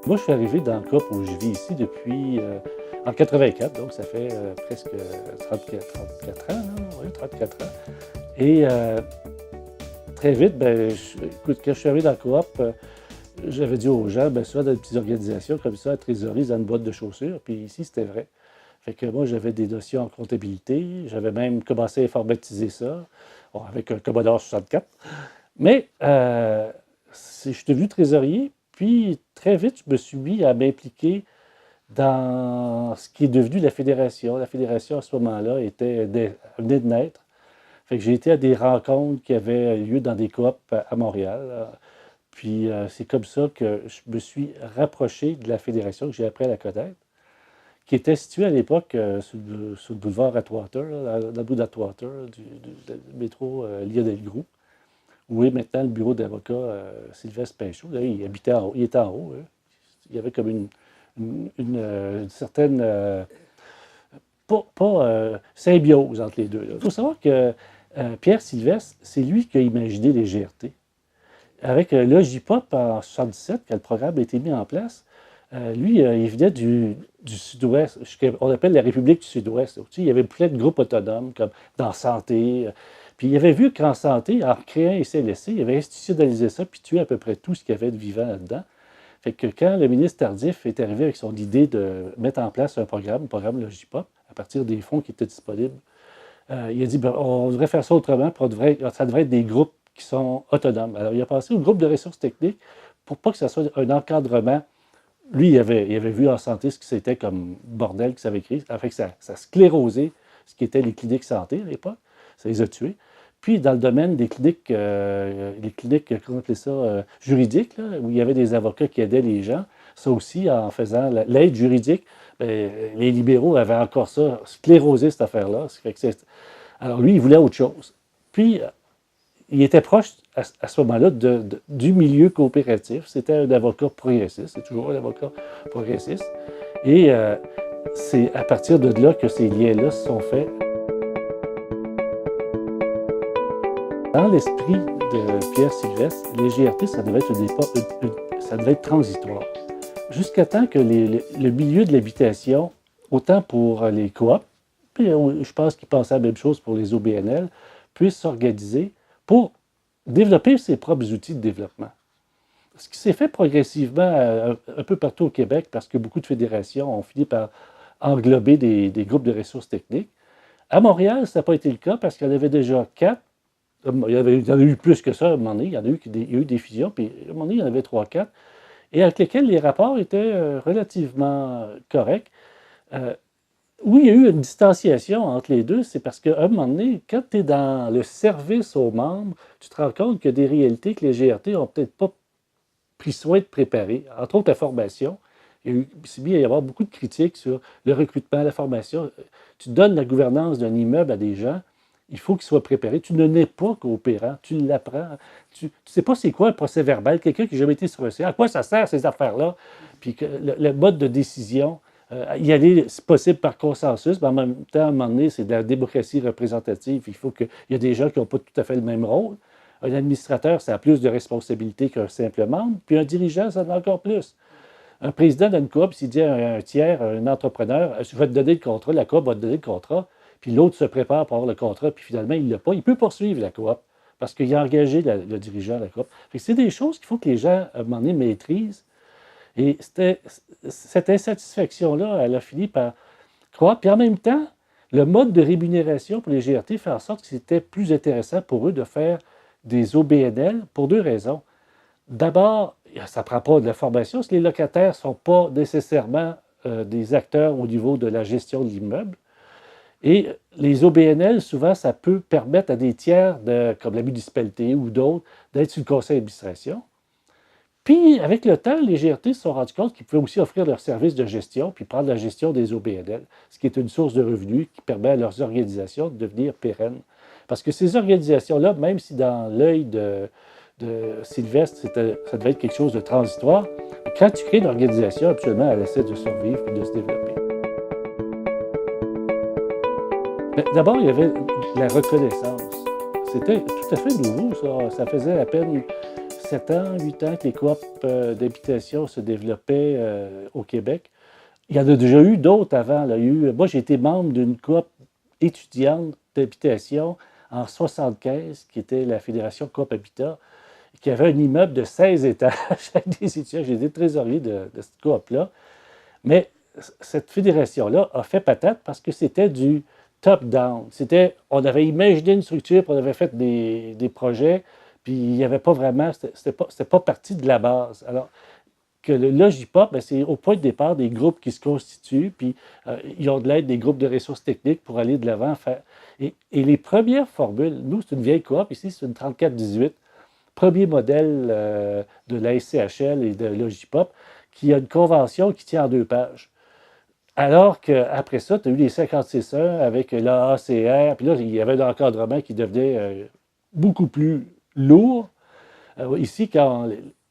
Moi, je suis arrivé dans le COP où je vis ici depuis en 84, donc ça fait presque 34 ans, là, oui, 34 ans. Et très vite, écoute, quand je suis arrivé dans le coop, j'avais dit aux gens, souvent dans des petites organisations comme ça, la trésorerie dans une boîte de chaussures, puis ici, c'était vrai. Fait que moi, j'avais des notions en comptabilité, j'avais même commencé à informatiser ça, bon, avec un Commodore 64. Mais je suis devenu trésorier, puis très vite, je me suis mis à m'impliquer dans ce qui est devenu la fédération. La fédération, à ce moment-là, venait de naître. Fait que j'ai été à des rencontres qui avaient lieu dans des coops à Montréal. Puis c'est comme ça que je me suis rapproché de la fédération, que j'ai appris à la connaître, qui était située à l'époque sur le boulevard Atwater, dans le bout d'Atwater, du métro Lionel Groulx, où est maintenant le bureau d'avocat Sylvestre Pinchot. Là, il habitait en haut, il était en haut. Hein. Il y avait comme une certaine symbiose entre les deux. Il faut savoir que Pierre Sylvestre, c'est lui qui a imaginé les GRT. Avec l'OJPOP en 1977, quand le programme a été mis en place, lui, il venait du Sud-Ouest, on appelle la République du Sud-Ouest. Il y avait plein de groupes autonomes, comme dans santé. Puis il avait vu qu'en santé, en créant un CLSC, il avait institutionnalisé ça, puis tué à peu près tout ce qu'il y avait de vivant là-dedans. Fait que quand le ministre Tardif est arrivé avec son idée de mettre en place un programme Logipop, à partir des fonds qui étaient disponibles, il a dit on devrait faire ça autrement, ça devrait être des groupes qui sont autonomes. Alors, il a passé au groupe de ressources techniques pour pas que ça soit un encadrement. Lui, il avait vu en santé ce que c'était comme bordel que ça avait créé. Ça fait que ça sclérosait ce qui était les cliniques santé à l'époque. Ça les a tués. Puis, dans le domaine des cliniques, comment on appelait ça, juridiques, là, où il y avait des avocats qui aidaient les gens, ça aussi, en faisant l'aide juridique, les libéraux avaient encore ça, sclérosé cette affaire-là. Alors, lui, il voulait autre chose. Puis, il était proche, à ce moment-là, du milieu coopératif. C'était un avocat progressiste, c'est toujours un avocat progressiste. Et c'est à partir de là que ces liens-là se sont faits. Dans l'esprit de Pierre Sylvestre, les GRT, ça devait être transitoire. Jusqu'à temps que le milieu de l'habitation, autant pour les coops, puis je pense qu'il pensait la même chose pour les OBNL, puissent s'organiser pour développer ses propres outils de développement. Ce qui s'est fait progressivement un peu partout au Québec, parce que beaucoup de fédérations ont fini par englober des groupes de ressources techniques. À Montréal, ça n'a pas été le cas parce qu'il y en avait déjà 4. Il y en a eu plus que ça à un moment donné. Il y en a eu des fusions, puis à un moment donné, il y en avait 3-4, et avec lesquels les rapports étaient relativement corrects. Oui, il y a eu une distanciation entre les deux, c'est parce qu'à un moment donné, quand tu es dans le service aux membres, tu te rends compte qu'il y a des réalités que les GRT n'ont peut-être pas pris soin de préparer. Entre autres, la formation. Il s'est mis à y avoir beaucoup de critiques sur le recrutement, la formation. Tu donnes la gouvernance d'un immeuble à des gens, il faut qu'ils soient préparés. Tu ne nais pas coopérant, tu l'apprends. Tu ne sais pas c'est quoi un procès verbal, quelqu'un qui n'a jamais été sur un CA. À quoi ça sert ces affaires-là? Puis le mode de décision, y aller, c'est possible par consensus, mais en même temps, à un moment donné, c'est de la démocratie représentative. Il faut qu'il y ait des gens qui n'ont pas tout à fait le même rôle. Un administrateur, ça a plus de responsabilités qu'un simple membre, puis un dirigeant, ça en a encore plus. Un président d'une coop, s'il dit à un tiers, à un entrepreneur, je vais te donner le contrat, la coop va te donner le contrat, puis l'autre se prépare pour avoir le contrat, puis finalement, il ne l'a pas, il peut poursuivre la coop, parce qu'il a engagé le dirigeant de la coop. C'est des choses qu'il faut que les gens, à un moment donné, maîtrisent. Et cette insatisfaction-là, elle a fini par croître. Puis en même temps, le mode de rémunération pour les GRT fait en sorte que c'était plus intéressant pour eux de faire des OBNL pour 2 raisons. D'abord, ça ne prend pas de la formation, parce que les locataires ne sont pas nécessairement des acteurs au niveau de la gestion de l'immeuble. Et les OBNL, souvent, ça peut permettre à des tiers, comme la municipalité ou d'autres, d'être sur le conseil d'administration. Puis, avec le temps, les GRT se sont rendus compte qu'ils pouvaient aussi offrir leurs services de gestion puis prendre la gestion des OBNL, ce qui est une source de revenus qui permet à leurs organisations de devenir pérennes. Parce que ces organisations-là, même si dans l'œil de Sylvestre, ça devait être quelque chose de transitoire, quand tu crées une organisation, absolument, elle essaie de survivre et de se développer. D'abord, il y avait la reconnaissance. C'était tout à fait nouveau, ça. Ça faisait à peine 7 ans, 8 ans que les coops d'habitation se développaient au Québec. Il y en a déjà eu d'autres avant. Là. Moi, j'ai été membre d'une coop étudiante d'habitation en 1975, qui était la Fédération Coop Habitat, qui avait un immeuble de 16 étages avec des étudiants. J'ai été trésorier de cette coop-là. Mais cette fédération-là a fait patate parce que c'était du top-down. On avait imaginé une structure, puis on avait fait des projets, puis il n'y avait pas vraiment, c'était pas parti de la base. Alors, que le Logipop, ben, c'est au point de départ des groupes qui se constituent, puis ils ont de l'aide des groupes de ressources techniques pour aller de l'avant. Et les premières formules, nous, c'est une vieille coop, ici, c'est une 3418, premier modèle de la SCHL et de Logipop, qui a une convention qui tient en 2 pages. Alors qu'après ça, tu as eu les 56.1 avec l'AACR, puis là, il y avait un encadrement qui devenait beaucoup plus lourd. Ici, quand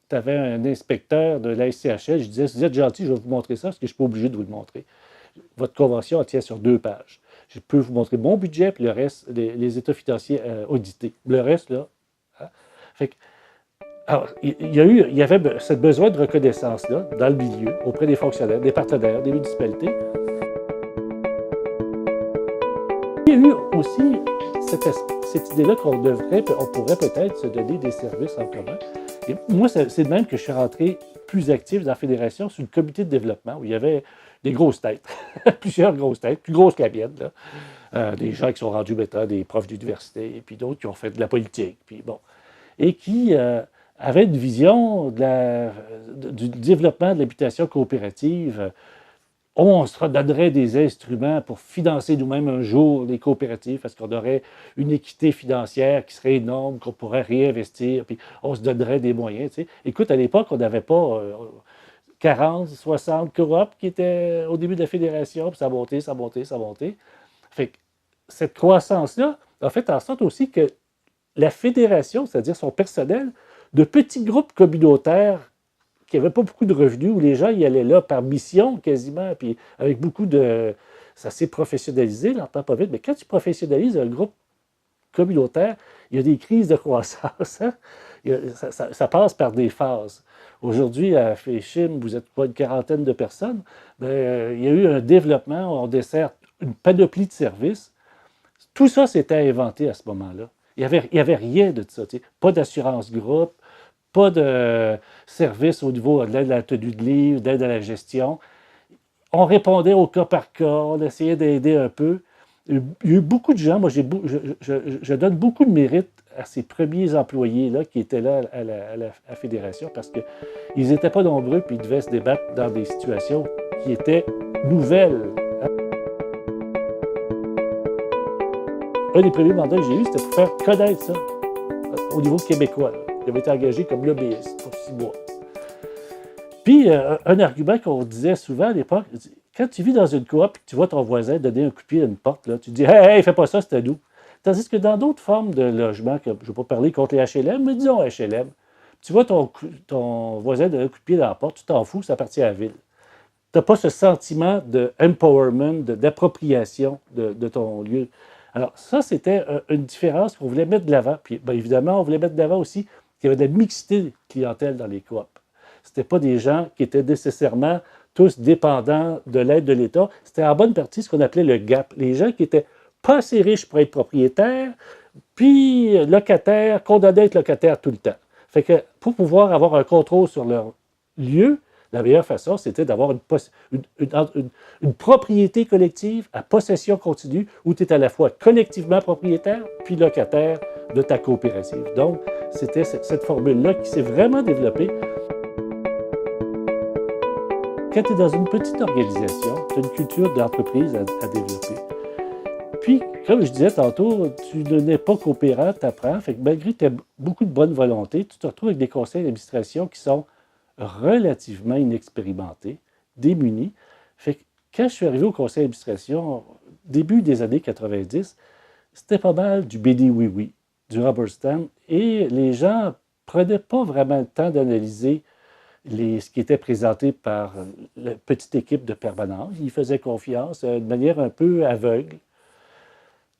tu avais un inspecteur de la SCHL, je disais, si vous êtes gentil, je vais vous montrer ça, parce que je ne suis pas obligé de vous le montrer. Votre convention, elle tient sur 2 pages. Je peux vous montrer mon budget, puis le reste, les états financiers audités. Le reste, là. Hein? Fait que, alors, il y avait ce besoin de reconnaissance-là dans le milieu, auprès des fonctionnaires, des partenaires, des municipalités. Il y a eu aussi cette idée-là qu'on pourrait peut-être se donner des services en commun. Et moi, c'est de même que je suis rentré plus actif dans la fédération sur le comité de développement, où il y avait des grosses têtes, plusieurs grosses têtes, plus grosses que la mienne, là. Des gens qui sont rendus maintenant des profs d'université, et puis d'autres qui ont fait de la politique, puis bon, et qui avaient une vision du développement de l'habitation coopérative. On se redonnerait des instruments pour financer nous-mêmes un jour les coopératives parce qu'on aurait une équité financière qui serait énorme, qu'on pourrait réinvestir, puis on se donnerait des moyens. Tu sais. Écoute, à l'époque, on n'avait pas 40, 60 coops qui étaient au début de la fédération, puis ça montait, ça montait, ça montait. Fait que cette croissance-là a fait en sorte aussi que la fédération, c'est-à-dire son personnel, de petits groupes communautaires qui n'avaient pas beaucoup de revenus, où les gens y allaient là par mission quasiment, puis avec beaucoup de... Ça s'est professionnalisé, l'entend pas vite, mais quand tu professionnalises un groupe communautaire, il y a des crises de croissance. Hein? Ça passe par des phases. Aujourd'hui, à Féchim, vous êtes pas une quarantaine de personnes, bien, il y a eu un développement, on dessert une panoplie de services. Tout ça s'était inventé à ce moment-là. Il n'y avait rien de ça. Pas d'assurance groupe, pas de service au niveau de l'aide à la tenue de livre, d'aide à la gestion. On répondait au cas par cas, on essayait d'aider un peu. Il y a eu beaucoup de gens, moi je donne beaucoup de mérite à ces premiers employés-là qui étaient là à la fédération parce qu'ils n'étaient pas nombreux puis ils devaient se débattre dans des situations qui étaient nouvelles. Un des premiers mandats que j'ai eu, c'était pour faire connaître ça au niveau québécois. J'avais été engagé comme lobbyiste pour 6 mois. Puis, un argument qu'on disait souvent à l'époque, quand tu vis dans une coop et que tu vois ton voisin donner un coup de pied à une porte, là, tu te dis « Hey, fais pas ça, c'est à nous ». Tandis que dans d'autres formes de logement, je ne vais pas parler contre les HLM, mais disons HLM, tu vois ton voisin donner un coup de pied dans la porte, tu t'en fous, ça appartient à la ville. Tu n'as pas ce sentiment de empowerment, d'appropriation de ton lieu. Alors, ça, c'était une différence qu'on voulait mettre de l'avant. Puis, bien évidemment, on voulait mettre de l'avant aussi qu'il y avait de la mixité de clientèle dans les coops. Ce n'étaient pas des gens qui étaient nécessairement tous dépendants de l'aide de l'État. C'était en bonne partie ce qu'on appelait le gap. Les gens qui n'étaient pas assez riches pour être propriétaires, puis locataires, condamnés à être locataires tout le temps. Fait que pour pouvoir avoir un contrôle sur leur lieu, la meilleure façon, c'était d'avoir une propriété collective à possession continue où tu es à la fois collectivement propriétaire puis locataire de ta coopérative. Donc, c'était cette formule-là qui s'est vraiment développée. Quand tu es dans une petite organisation, tu as une culture d'entreprise à développer. Puis, comme je disais tantôt, tu n'es pas coopérant, tu apprends. Fait que malgré que tu as beaucoup de bonne volonté, tu te retrouves avec des conseils d'administration qui sont relativement inexpérimentés, démunis. Fait que quand je suis arrivé au conseil d'administration, début des années 90, c'était pas mal du BD oui-oui, du rubber stamp, et les gens ne prenaient pas vraiment le temps d'analyser ce qui était présenté par la petite équipe de permanence. Ils faisaient confiance de manière un peu aveugle.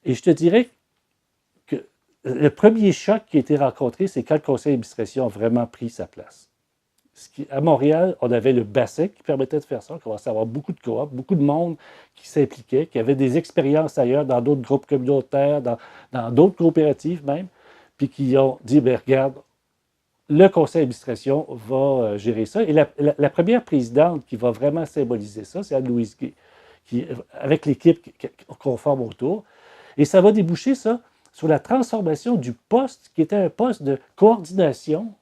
Et je te dirais que le premier choc qui a été rencontré, c'est quand le conseil d'administration a vraiment pris sa place. À Montréal, on avait le bassin qui permettait de faire ça. On commençait à avoir beaucoup de coop, beaucoup de monde qui s'impliquait, qui avait des expériences ailleurs dans d'autres groupes communautaires, dans d'autres coopératives même, puis qui ont dit, bien, regarde, le conseil d'administration va gérer ça. Et la première présidente qui va vraiment symboliser ça, c'est Anne-Louise Gay, avec l'équipe qu'on forme autour. Et ça va déboucher, ça, sur la transformation du poste, qui était un poste de coordination,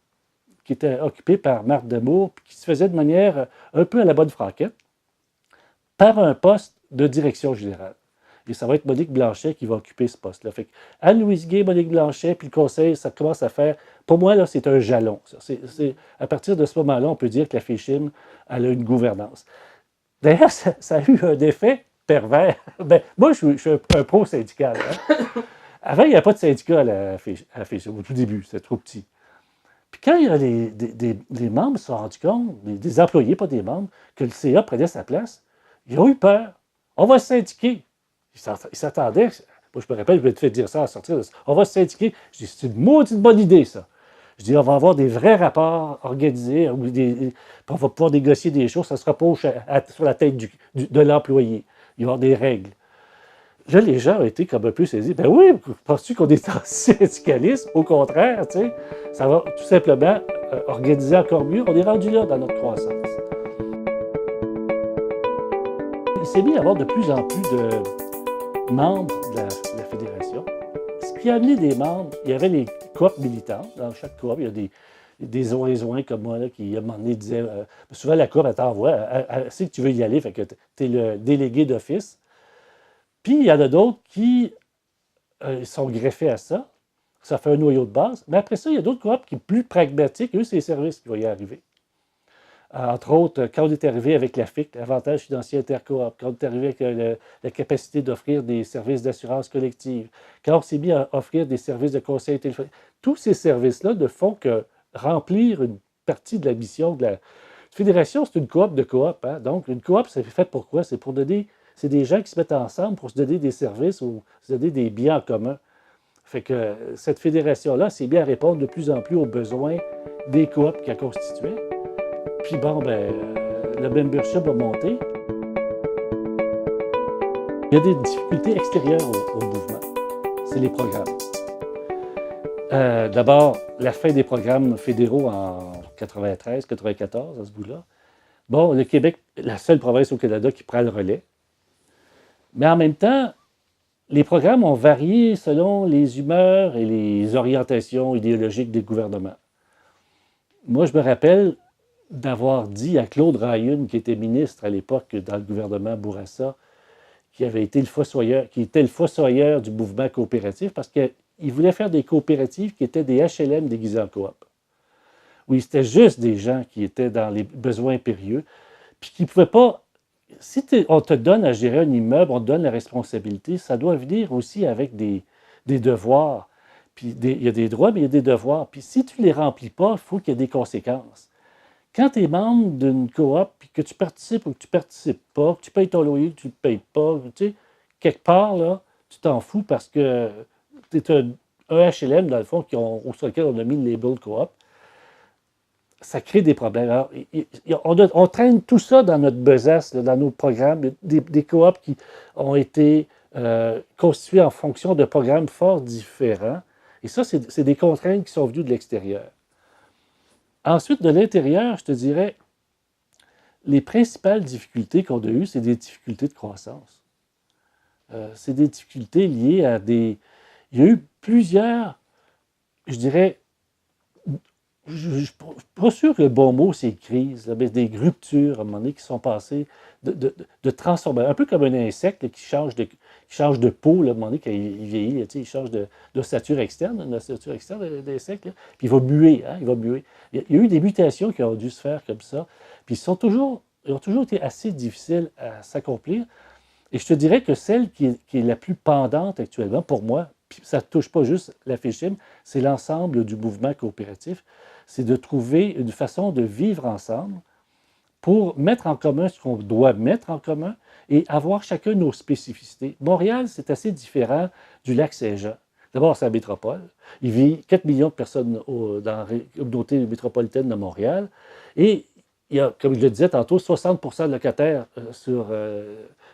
qui était occupé par Marc Demour, qui se faisait de manière un peu à la bonne franquette, par un poste de direction générale. Et ça va être Monique Blanchet qui va occuper ce poste-là. Fait que Anne-Louise Gay, Monique Blanchet, puis le conseil, ça commence à faire... Pour moi, là, c'est un jalon. À partir de ce moment-là, on peut dire que la FECHIM, elle a une gouvernance. D'ailleurs, ça a eu un effet pervers. Ben, moi, je suis un pro-syndical. Hein? Avant, il n'y avait pas de syndicat à la FECHIM, au tout début. C'était trop petit. Puis quand il y a les membres se sont rendus compte, des employés, pas des membres, que le CA prenait sa place, ils ont eu peur. On va se syndiquer. Ils s'attendaient. Moi, je me rappelle, je m'étais fait dire ça à sortir de ça. On va se syndiquer. Je dis, c'est une maudite bonne idée, ça. Je dis, on va avoir des vrais rapports organisés, on va pouvoir négocier des choses, ça ne sera pas sur la tête de l'employé. Il va y avoir des règles. Là, les gens ont été comme un peu saisis. Ben oui, penses-tu qu'on est anti-syndicaliste? Au contraire, tu sais, ça va tout simplement organiser encore mieux. On est rendu là dans notre croissance. Il s'est mis à avoir de plus en plus de membres de la fédération. Ce qui a amené des membres, il y avait les coop militantes. Dans chaque coop, il y a des zoins comme moi là, qui, à un moment donné, disaient souvent, la coop, elle t'envoie, elle sait que tu veux y aller, fait que tu es le délégué d'office. Puis, il y en a d'autres qui sont greffés à ça. Ça fait un noyau de base. Mais après ça, il y a d'autres coops qui sont plus pragmatiques. Eux, c'est les services qui vont y arriver. Entre autres, quand on est arrivé avec la FIC, l'avantage financier intercoop, quand on est arrivé avec la capacité d'offrir des services d'assurance collective, quand on s'est mis à offrir des services de conseil téléphonique, tous ces services-là ne font que remplir une partie de la mission de la fédération. C'est une coop de coop. Hein? Donc, une coop, c'est fait pourquoi? C'est pour donner... C'est des gens qui se mettent ensemble pour se donner des services ou se donner des biens en commun. Fait que cette fédération-là s'est bien à répondre de plus en plus aux besoins des coops qu'elle constituait. Puis bon, le membership a monté. Il y a des difficultés extérieures au mouvement. C'est les programmes. D'abord, la fin des programmes fédéraux en 93, 94, à ce bout-là. Bon, le Québec, la seule province au Canada qui prend le relais. Mais en même temps, les programmes ont varié selon les humeurs et les orientations idéologiques des gouvernements. Moi, je me rappelle d'avoir dit à Claude Rayune, qui était ministre à l'époque dans le gouvernement Bourassa, qui était le fossoyeur du mouvement coopératif, parce qu'il voulait faire des coopératives qui étaient des HLM déguisés en coop. Oui, c'était juste des gens qui étaient dans les besoins impérieux, puis qui ne pouvaient pas... Si on te donne à gérer un immeuble, on te donne la responsabilité, ça doit venir aussi avec des devoirs. Puis il y a des droits, mais il y a des devoirs. Puis si tu ne les remplis pas, il faut qu'il y ait des conséquences. Quand tu es membre d'une coop, puis que tu participes ou que tu ne participes pas, que tu payes ton loyer, que tu ne le payes pas, tu sais, quelque part, là, tu t'en fous parce que tu es un HLM, dans le fond, sur lequel on a mis le label coop. Ça crée des problèmes. Alors, on traîne tout ça dans notre besace, dans nos programmes, des coops qui ont été constitués en fonction de programmes fort différents. Et ça, c'est des contraintes qui sont venues de l'extérieur. Ensuite, de l'intérieur, je te dirais, les principales difficultés qu'on a eues, c'est des difficultés de croissance. C'est des difficultés liées à des... Il y a eu plusieurs, je dirais, je ne suis pas sûr que le bon mot, c'est crise, mais des ruptures, à un moment donné, qui sont passées de transformation. Un peu comme un insecte là, qui change de peau, là, à un moment donné, quand il vieillit, là, il change d'ossature externe, une ossature externe d'insecte, puis il va muer. Hein, il va muer. Il y a eu des mutations qui ont dû se faire comme ça, puis ils ont toujours été assez difficiles à s'accomplir. Et je te dirais que celle qui est la plus pendante actuellement, pour moi, puis ça ne touche pas juste la FECHIM, c'est l'ensemble du mouvement coopératif, c'est de trouver une façon de vivre ensemble pour mettre en commun ce qu'on doit mettre en commun et avoir chacun nos spécificités. Montréal, c'est assez différent du Lac-Saint-Jean. D'abord, c'est la métropole. Il vit 4 millions de personnes dans la communauté métropolitaine de Montréal. Et il y a, comme je le disais tantôt, 60% de locataires sur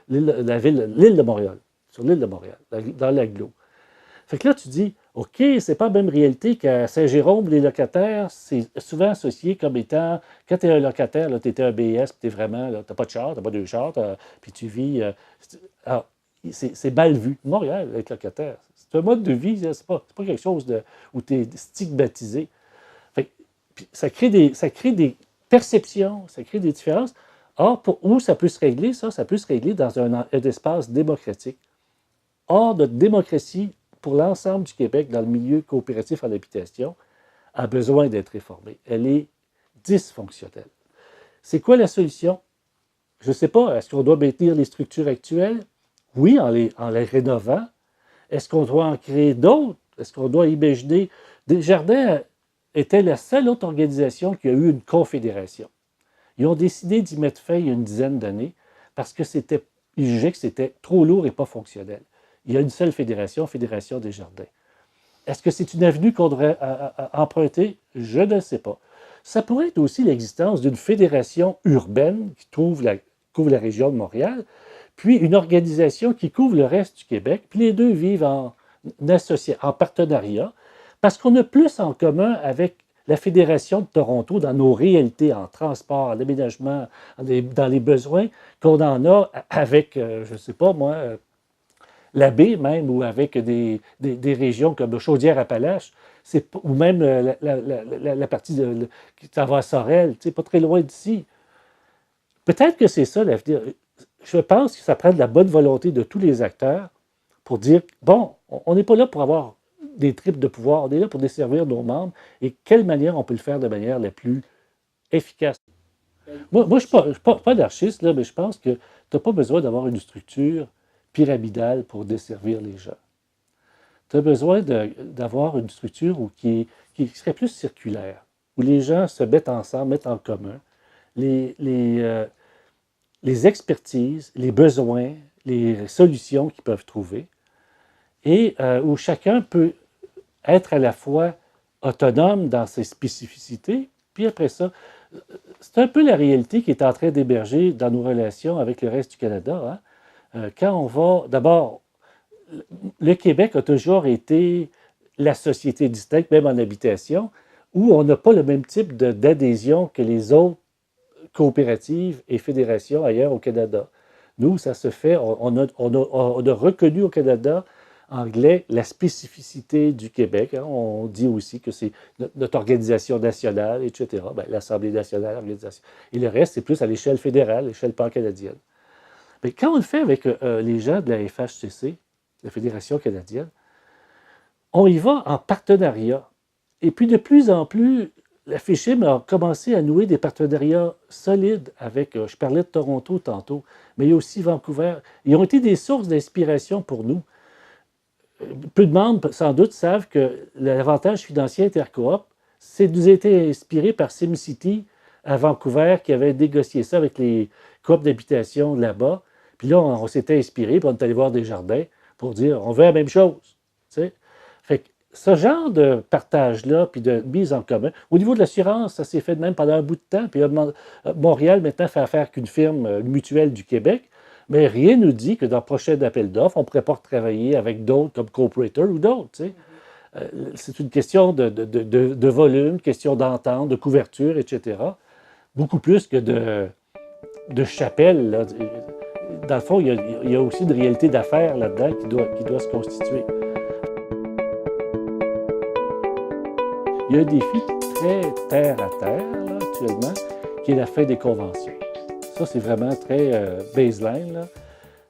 l'île de Montréal. Sur l'île de Montréal, dans l'agglo. Fait que là, tu dis, OK, c'est pas la même réalité qu'à Saint-Jérôme, les locataires, c'est souvent associé comme étant, quand tu es un locataire, tu étais un BS, puis tu vraiment, tu n'as pas de char, tu n'as pas deux chars, puis tu vis. Alors, c'est mal vu. Montréal, être locataire, c'est un mode de vie, c'est pas quelque chose où tu es stigmatisé. Fait que, puis ça crée des perceptions, ça crée des différences. Or, où ça peut se régler, ça peut se régler dans un espace démocratique. Or, notre démocratie, pour l'ensemble du Québec, dans le milieu coopératif en habitation, a besoin d'être réformée. Elle est dysfonctionnelle. C'est quoi la solution? Je ne sais pas. Est-ce qu'on doit maintenir les structures actuelles? Oui, en les rénovant. Est-ce qu'on doit en créer d'autres? Est-ce qu'on doit imaginer... Desjardins était la seule autre organisation qui a eu une confédération. Ils ont décidé d'y mettre fin il y a une dizaine d'années parce qu'ils jugeaient que c'était trop lourd et pas fonctionnel. Il y a une seule fédération, Fédération Desjardins. Est-ce que c'est une avenue qu'on devrait emprunter? Je ne sais pas. Ça pourrait être aussi l'existence d'une fédération urbaine qui couvre la région de Montréal, puis une organisation qui couvre le reste du Québec, puis les deux vivent en partenariat, parce qu'on a plus en commun avec la Fédération de Toronto dans nos réalités en transport, en aménagement, dans les besoins, qu'on en a avec, je ne sais pas moi, la baie même, ou avec des régions comme Chaudière-Appalaches, ou même la partie qui s'en va à Sorel, pas très loin d'ici. Peut-être que c'est ça l'avenir. Je pense que ça prend de la bonne volonté de tous les acteurs pour dire, bon, on n'est pas là pour avoir des tripes de pouvoir, on est là pour desservir nos membres, et quelle manière on peut le faire de manière la plus efficace. Moi je ne suis pas anarchiste, là, mais je pense que tu n'as pas besoin d'avoir une structure pyramidale pour desservir les gens. Tu as besoin d'avoir une structure qui serait plus circulaire, où les gens se mettent ensemble, mettent en commun les expertises, les besoins, les solutions qu'ils peuvent trouver, et où chacun peut être à la fois autonome dans ses spécificités, puis après ça, c'est un peu la réalité qui est en train d'émerger dans nos relations avec le reste du Canada. Hein? Quand on va, d'abord, le Québec a toujours été la société distincte, même en habitation, où on n'a pas le même type d'adhésion que les autres coopératives et fédérations ailleurs au Canada. Nous, ça se fait, on a reconnu au Canada anglais la spécificité du Québec. Hein. On dit aussi que c'est notre organisation nationale, etc. Bien, l'Assemblée nationale, l'organisation. Et le reste, c'est plus à l'échelle fédérale, l'échelle pan-canadienne. Mais quand on le fait avec les gens de la FHCC, la Fédération canadienne, on y va en partenariat. Et puis de plus en plus, la FICHIM a commencé à nouer des partenariats solides avec, je parlais de Toronto tantôt, mais il y a aussi Vancouver. Ils ont été des sources d'inspiration pour nous. Peu de membres, sans doute, savent que l'avantage financier intercoop, c'est nous a été inspiré par SimCity à Vancouver, qui avait négocié ça avec les coops d'habitation là-bas. Puis là, on s'était inspiré, puis on est allé voir Desjardins pour dire on veut la même chose. Tu sais? Fait que ce genre de partage-là, puis de mise en commun. Au niveau de l'assurance, ça s'est fait de même pendant un bout de temps. Puis Montréal, maintenant, fait affaire qu'une firme mutuelle du Québec. Mais rien ne nous dit que dans le prochain appel d'offres, on ne pourrait pas travailler avec d'autres comme Cooperator ou d'autres. Tu sais. C'est une question de volume, question d'entente, de couverture, etc. Beaucoup plus que de chapelle. Là. Dans le fond, il y a aussi une réalité d'affaires là-dedans qui doit se constituer. Il y a un défi très terre-à-terre, là, actuellement, qui est la fin des conventions. Ça, c'est vraiment très baseline.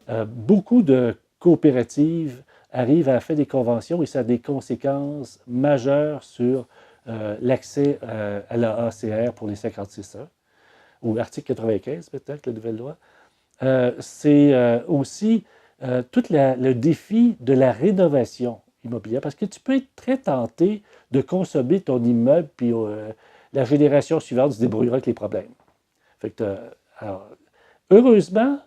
Là. Beaucoup de coopératives arrivent à la fin des conventions et ça a des conséquences majeures sur l'accès à la ACR pour les 56 heures, ou l'article 95 peut-être, la nouvelle loi. C'est aussi tout le défi de la rénovation immobilière, parce que tu peux être très tenté de consommer ton immeuble, puis la génération suivante se débrouillera avec les problèmes. Fait que alors, heureusement,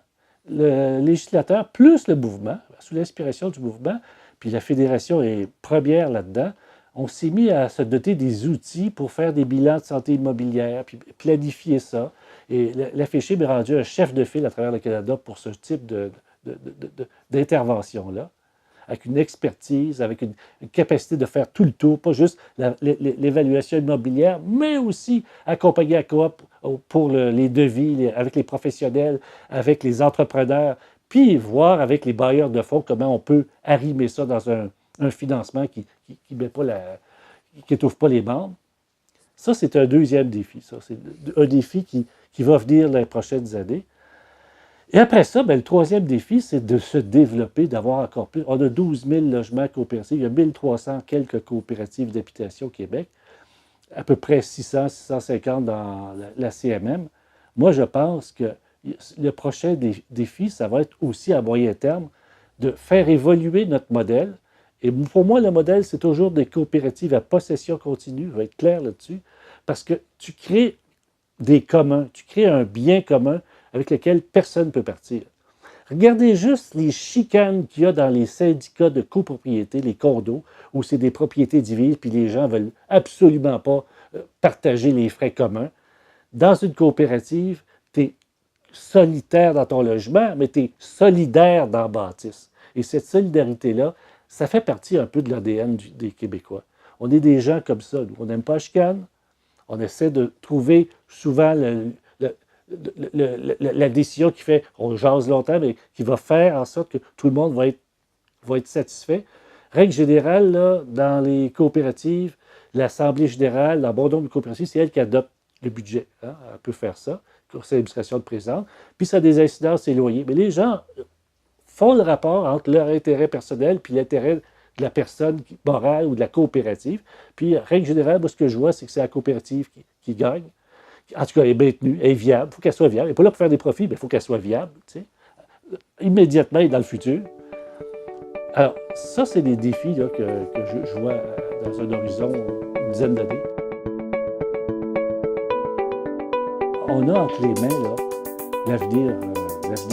le législateur, plus le mouvement, sous l'inspiration du mouvement, puis la Fédération est première là-dedans, on s'est mis à se doter des outils pour faire des bilans de santé immobilière, puis planifier ça. Et la FECHIM est rendue un chef de file à travers le Canada pour ce type d'intervention-là, avec une expertise, avec une capacité de faire tout le tour, pas juste l'évaluation immobilière, mais aussi accompagner la coop pour les devis, avec les professionnels, avec les entrepreneurs, puis voir avec les bailleurs de fonds comment on peut arrimer ça dans un financement qui n'étouffe pas les membres. Ça, c'est un deuxième défi. Ça, c'est un défi qui va venir dans les prochaines années. Et après ça, le troisième défi, c'est de se développer, d'avoir encore plus. On a 12 000 logements coopératifs. Il y a 1300 quelques coopératives d'habitation au Québec, à peu près 600, 650 dans la CMM. Moi, je pense que le prochain défi, ça va être aussi à moyen terme de faire évoluer notre modèle. Et pour moi, le modèle, c'est toujours des coopératives à possession continue. Je vais être clair là-dessus. Parce que tu crées des communs, tu crées un bien commun avec lequel personne ne peut partir. Regardez juste les chicanes qu'il y a dans les syndicats de copropriété, les condos, où c'est des propriétés divises, puis les gens ne veulent absolument pas partager les frais communs. Dans une coopérative, tu es solitaire dans ton logement, mais tu es solidaire dans la bâtisse. Et cette solidarité-là, ça fait partie un peu de l'ADN des Québécois. On est des gens comme ça. Nous. On n'aime pas la chicane. On essaie de trouver souvent la décision qui fait, on jase longtemps, mais qui va faire en sorte que tout le monde va être satisfait. Règle générale, là, dans les coopératives, l'Assemblée générale, dans bon nombre de coopératives, c'est elle qui adopte le budget. Hein? Elle peut faire ça, le conseil d'administration de présidente. Puis ça a des incidences et loyers. Mais les gens font le rapport entre leur intérêt personnel puis l'intérêt de la personne morale ou de la coopérative. Puis, règle générale, moi, ce que je vois, c'est que c'est la coopérative qui gagne. En tout cas, elle est bien tenue, elle est viable. Il faut qu'elle soit viable. Elle n'est pas là pour faire des profits, mais il faut qu'elle soit viable, tu sais, immédiatement et dans le futur. Alors, ça, c'est des défis là, que je vois dans un horizon une dizaine d'années. On a entre les mains là, l'avenir,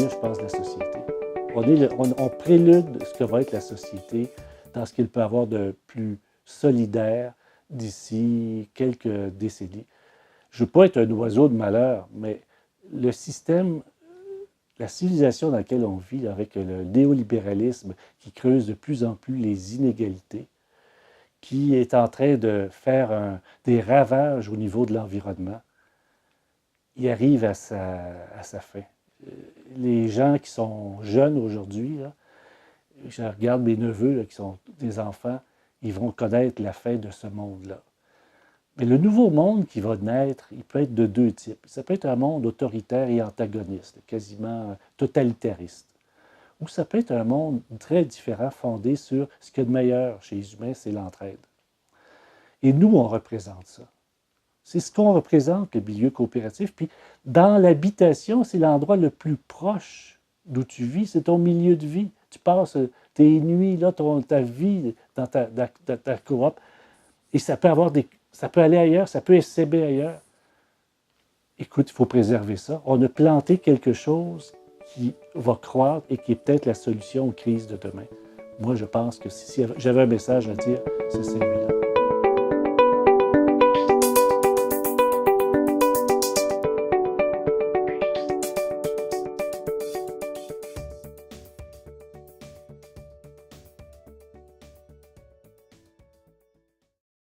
je pense, de la société. On prélude ce que va être la société dans ce qu'il peut avoir de plus solidaire d'ici quelques décennies. Je ne veux pas être un oiseau de malheur, mais le système, la civilisation dans laquelle on vit, avec le néolibéralisme qui creuse de plus en plus les inégalités, qui est en train de faire des ravages au niveau de l'environnement, il arrive à sa fin. Les gens qui sont jeunes aujourd'hui, je regarde mes neveux là, qui sont des enfants, ils vont connaître la fin de ce monde-là. Mais le nouveau monde qui va naître, il peut être de deux types. Ça peut être un monde autoritaire et antagoniste, quasiment totalitariste. Ou ça peut être un monde très différent, fondé sur ce qu'il y a de meilleur chez les humains, c'est l'entraide. Et nous, on représente ça. C'est ce qu'on représente, le milieu coopératif. Puis, dans l'habitation, c'est l'endroit le plus proche d'où tu vis, c'est ton milieu de vie. Tu passes tes nuits, là, ta vie dans ta coop. Et ça peut aller ailleurs, ça peut essaimer ailleurs. Écoute, il faut préserver ça. On a planté quelque chose qui va croître et qui est peut-être la solution aux crises de demain. Moi, je pense que si j'avais un message à dire, c'est celui-là.